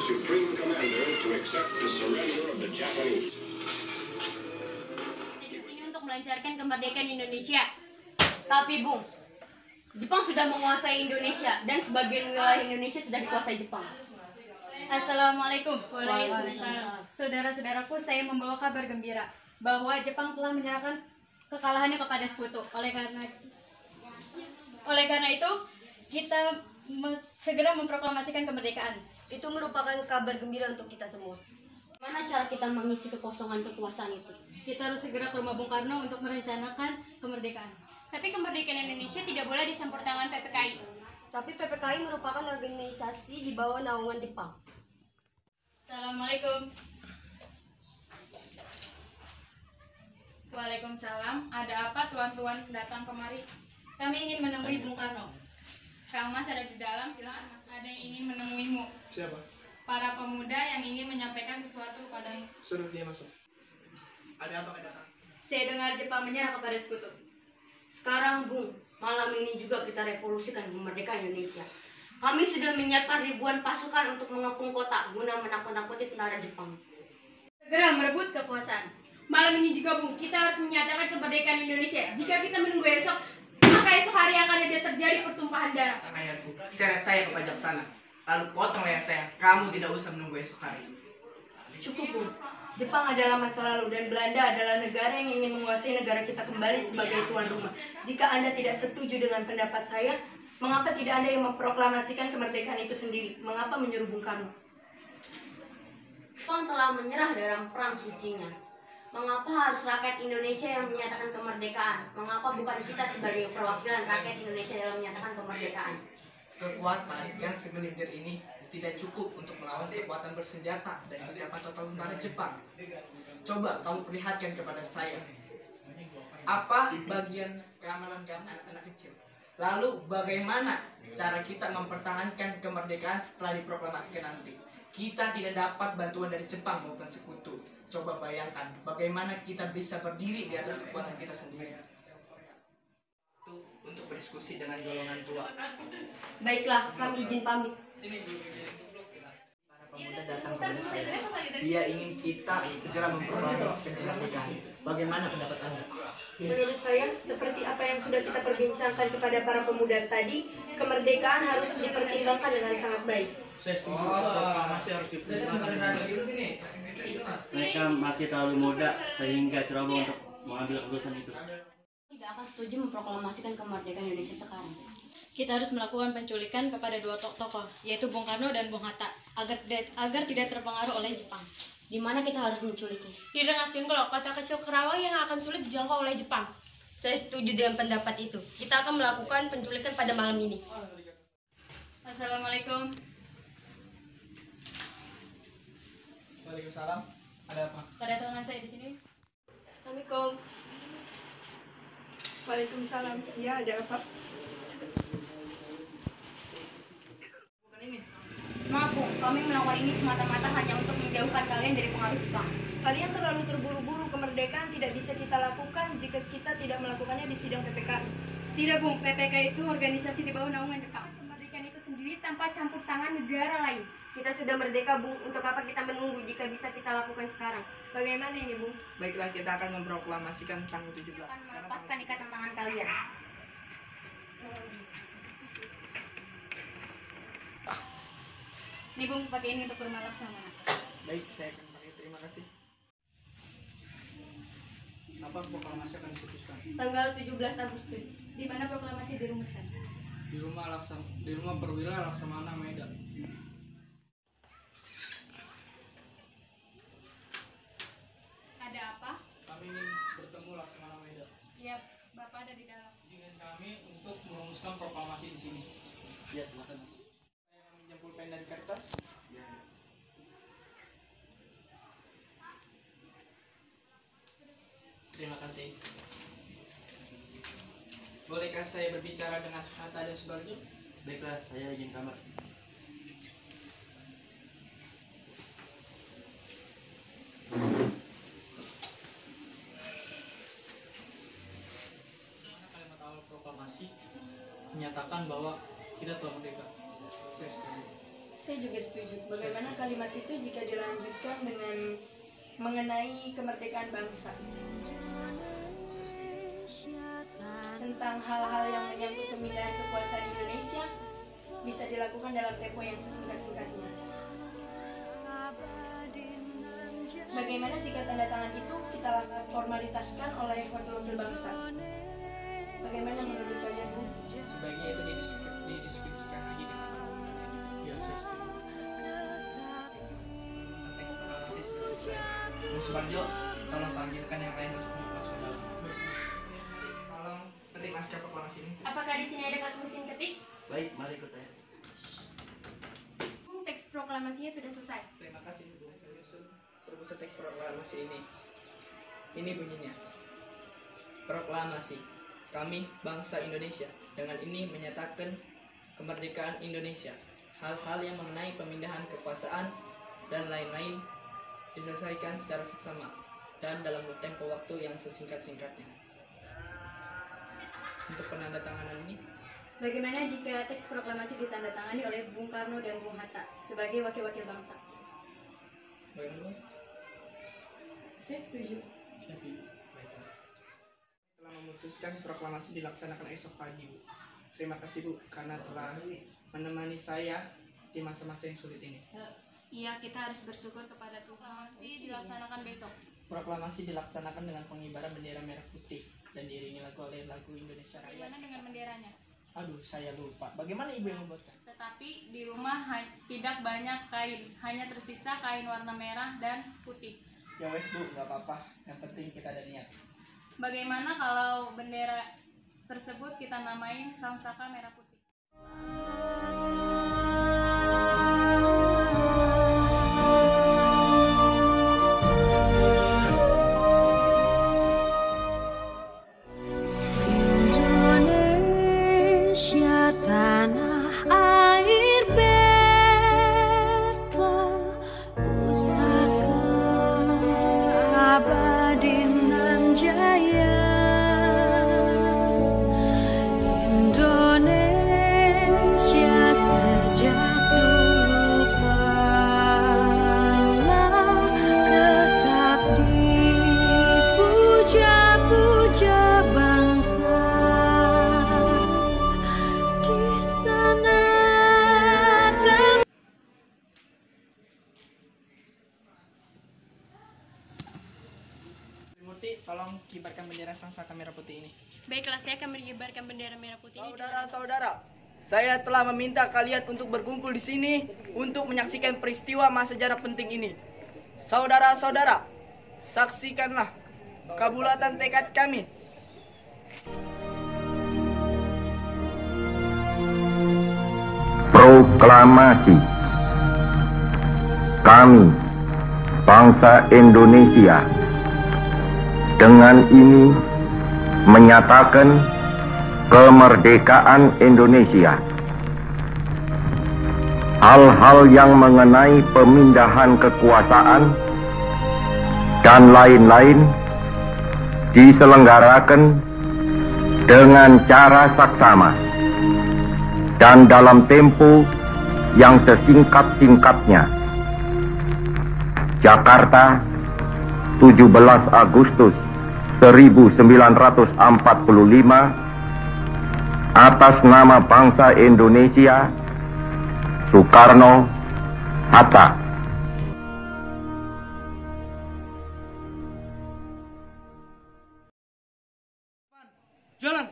Supreme Commander to accept the surrender of the Japanese. Di sini untuk melancarkan kemerdekaan Indonesia. Tapi Bung, Jepang sudah menguasai Indonesia dan sebagian wilayah Indonesia sudah dikuasai Jepang. Assalamualaikum. Waalaikumsalam. Saudara-saudaraku, saya membawa kabar gembira bahwa Jepang telah menyerahkan kekalahannya kepada sekutu. Oleh karena itu, kita segera memproklamasikan kemerdekaan. Itu merupakan kabar gembira untuk kita semua. Gimana cara kita mengisi kekosongan kekuasaan itu? Kita harus segera ke rumah Bung Karno untuk merencanakan kemerdekaan. Tapi kemerdekaan Indonesia tidak boleh dicampur tangan PPKI. Tapi PPKI merupakan organisasi di bawah naungan Jepang. Assalamualaikum. Waalaikumsalam. Ada apa tuan-tuan datang kemari? Kami ingin menemui Bung Karno. Kang Mas ada di dalam, silakan. Ada yang ingin menemuimu. Siapa? Para pemuda yang ingin menyampaikan sesuatu padamu. Suruh dia masuk. Ada apa kedatangan? Saya dengar Jepang menyerah kepada sekutu. Sekarang Bung, malam ini juga kita revolusikan kemerdekaan Indonesia. Kami sudah menyiapkan ribuan pasukan untuk mengepung kota guna menakut-nakuti tentara Jepang. Segera merebut kekuasaan. Malam ini juga Bung, kita harus menyatakan kemerdekaan Indonesia. Jika kita menunggu esok, maka esok hari akan ada terjadi pertumpahan darah. Ayahku, seret saya ke pajak sana. Lalu potong leher saya. Kamu tidak usah menunggu esok hari. Cukup, Bung. Jepang adalah masa lalu dan Belanda adalah negara yang ingin menguasai negara kita kembali sebagai tuan rumah. Jika Anda tidak setuju dengan pendapat saya, mengapa tidak Anda yang memproklamasikan kemerdekaan itu sendiri? Mengapa menyuruh Bung Karno? Jepang telah menyerah dalam perang sucinya. Mengapa harus rakyat Indonesia yang menyatakan kemerdekaan? Mengapa bukan kita sebagai perwakilan rakyat Indonesia yang menyatakan kemerdekaan? Kekuatan yang segelintir ini tidak cukup untuk melawan kekuatan bersenjata dan kesiapan total tentara Jepang. Coba kamu perlihatkan kepada saya. Apa bagian keamanan anak-anak kecil? Lalu bagaimana cara kita mempertahankan kemerdekaan setelah diproklamasikan nanti? Kita tidak dapat bantuan dari Jepang maupun sekutu. Coba bayangkan bagaimana kita bisa berdiri di atas kekuatan kita sendiri. Itu untuk berdiskusi dengan golongan tua. Baiklah, kami izin pamit. Para pemuda datang kepada saya. Dia ingin kita segera memproklamasikan kemerdekaan. Bagaimana pendapat Anda? Menurut saya, seperti apa yang sudah kita perbincangkan kepada para pemuda tadi, kemerdekaan harus dipertimbangkan dengan sangat baik. Saya setuju. Proklamasi harus dipertimbangkan. Mereka masih terlalu muda sehingga ceroboh untuk mengambil keputusan itu. Tidak akan setuju memproklamasikan kemerdekaan Indonesia sekarang. Kita harus melakukan penculikan kepada dua tokoh, yaitu Bung Karno dan Bung Hatta, agar tidak terpengaruh oleh Jepang. Di mana kita harus menculiknya? Di Rengas Dengklok, kota kecil Kerawang yang akan sulit dijangkau oleh Jepang. Saya setuju dengan pendapat itu. Kita akan melakukan penculikan pada malam ini. Assalamualaikum. Waalaikumsalam. Ada apa? Kedatangan saya di sini. Assalamualaikum. Waalaikumsalam. Iya, ada apa? Bukan ini. Maaf Bung, kami melakukan ini semata-mata hanya untuk menjauhkan kalian dari pengaruh Jepang. Kalian terlalu terburu-buru. Kemerdekaan tidak bisa kita lakukan jika kita tidak melakukannya di sidang PPKI. Tidak Bung, PPK itu organisasi di bawah naungan Jepang. Kemerdekaan itu sendiri tanpa campur tangan negara lain. Kita sudah merdeka, Bung. Untuk apa kita menunggu jika bisa kita lakukan sekarang? Bagaimana ini, Bung? Baiklah, kita akan memproklamasikan tanggal 17. Melepaskan ikatan tangan kalian. Nih Bung, pakai ini untuk berumah laksamana. Baik, saya akan pakai. Terima kasih. Apa proklamasi akan diputuskan? Tanggal 17 Agustus. Di mana proklamasi dirumuskan? Di rumah perwira Laksamana Medan. Ada apa? Kami ingin bertemu Laksamana Medan. Ya, Bapak ada di dalam. Izinkan kami untuk merumuskan proklamasi di sini. Ya, silakan masuk. Saya akan minjam pulpen dan kertas. Terima kasih. Bolehkah saya berbicara dengan Hatta dan Subarjo? Baiklah, saya izin kamar. Kalimat awal proklamasi menyatakan bahwa kita telah merdeka. Saya setuju. Saya juga setuju. Bagaimana kalimat itu jika dilanjutkan dengan mengenai kemerdekaan bangsa? Tentang hal-hal yang menyangkut pemindahan kekuasaan Indonesia bisa dilakukan dalam tempo yang sesingkat-singkatnya. Bagaimana jika tanda tangan itu kita formalitaskan oleh wakil-wakil bangsa? Bagaimana menurut kalian, Bu? Sebaiknya itu didiskusikan lagi dengan para pemerintah. Ya, saya setuju. Rumusan teks proklamasi sudah selesai. Bung Suparjo, tolong panggilkan yang lain untuk masuk ke dalam. Tolong petik naskah proklamasi ini. Apakah di sini ada kata mesin ketik? Baik, mari ikut saya. Teks proklamasinya sudah selesai. Terima kasih, Bu. Saya nyusun rumusan teks proklamasi ini. Ini bunyinya. Proklamasi. Kami, bangsa Indonesia, dengan ini menyatakan kemerdekaan Indonesia. Hal-hal yang mengenai pemindahan kekuasaan dan lain-lain diselesaikan secara seksama dan dalam tempo waktu yang sesingkat-singkatnya. Untuk penandatanganan ini, Bagaimana jika teks proklamasi ditandatangani oleh Bung Karno dan Bung Hatta sebagai wakil-wakil bangsa? bagaimana? Saya setuju. Telah memutuskan proklamasi dilaksanakan esok pagi, Bu. Terima kasih, Bu, karena telah menemani saya di masa-masa yang sulit ini. Iya, kita harus bersyukur kepada Tuhan. Proklamasi dilaksanakan besok. Proklamasi dilaksanakan dengan pengibaran bendera merah putih dan diiringi lagu oleh lagu Indonesia Raya. Bagaimana dengan benderanya? Aduh, saya lupa. Bagaimana Ibu yang membuatkan? Tetapi di rumah tidak banyak kain, hanya tersisa kain warna merah dan putih. Ya wes, Bu, nggak apa-apa. Yang penting kita ada niat. Bagaimana kalau bendera tersebut kita namain Sangsaka Merah Putih? Indonesia tanah air beta pusaka abadi nan jaya. Indonesia sejak dulu kala tetap dipuja-puja bangsa. Di sana Murti, tolong kibarkan bendera Sangsaka Merah Putih ini. Baiklah, saya akan mengibarkan bendera merah putih ini. Saudara-saudara, saya telah meminta kalian untuk berkumpul di sini untuk menyaksikan peristiwa masa sejarah penting ini. Saudara-saudara, saksikanlah kabulatan tekad kami. Proklamasi. Kami, bangsa Indonesia, dengan ini menyatakan kemerdekaan Indonesia. Hal-hal yang mengenai pemindahan kekuasaan dan lain-lain diselenggarakan dengan cara saksama dan dalam tempo yang sesingkat-singkatnya. Jakarta, 17 Agustus 1945, atas nama bangsa Indonesia, Soekarno, Hatta. Jalan.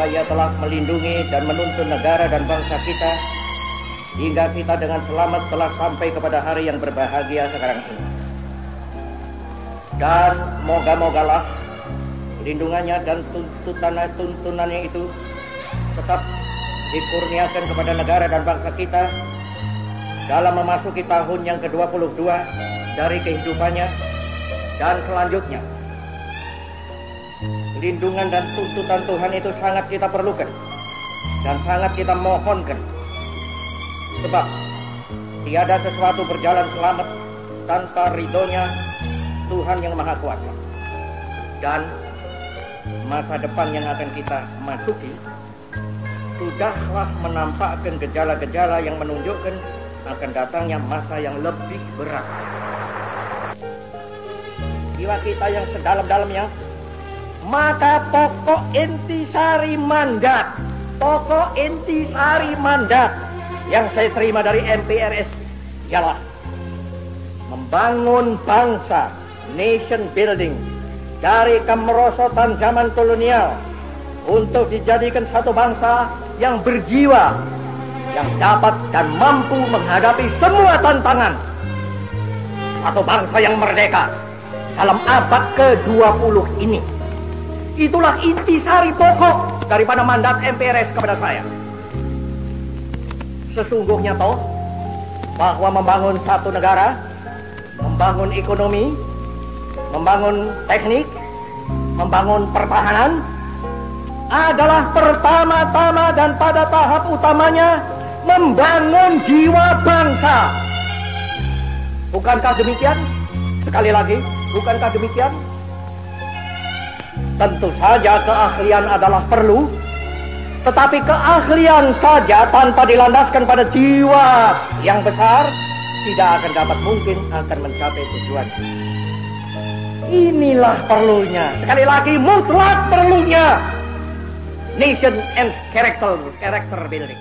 bahwa Ia telah melindungi dan menuntun negara dan bangsa kita hingga kita dengan selamat telah sampai kepada hari yang berbahagia sekarang ini. Dan moga-mogalah lindungannya dan tuntunannya itu tetap dikurniakan kepada negara dan bangsa kita dalam memasuki tahun yang ke-22 dari kehidupannya dan selanjutnya. Lindungan dan tuntutan Tuhan itu sangat kita perlukan dan sangat kita mohonkan, sebab tiada sesuatu berjalan selamat tanpa ridhonya Tuhan yang Maha Kuasa. Dan masa depan yang akan kita masuki sudahlah menampakkan gejala-gejala yang menunjukkan akan datangnya masa yang lebih berat. Jiwa kita yang sedalam-dalamnya, maka pokok intisari mandat yang saya terima dari MPRS ialah membangun bangsa, nation building, dari kemerosotan zaman kolonial untuk dijadikan satu bangsa yang berjiwa, yang dapat dan mampu menghadapi semua tantangan. Satu bangsa yang merdeka dalam abad ke-20 ini. Itulah intisari pokok daripada mandat MPRS kepada saya. Sesungguhnya toh bahwa membangun satu negara, membangun ekonomi, membangun teknik, membangun pertahanan adalah pertama-tama dan pada tahap utamanya membangun jiwa bangsa. Bukankah demikian? Sekali lagi, bukankah demikian? Tentu saja keahlian adalah perlu, tetapi keahlian saja tanpa dilandaskan pada jiwa yang besar tidak akan dapat mungkin akan mencapai tujuan. Inilah perlunya, sekali lagi mutlak perlunya nation and character building.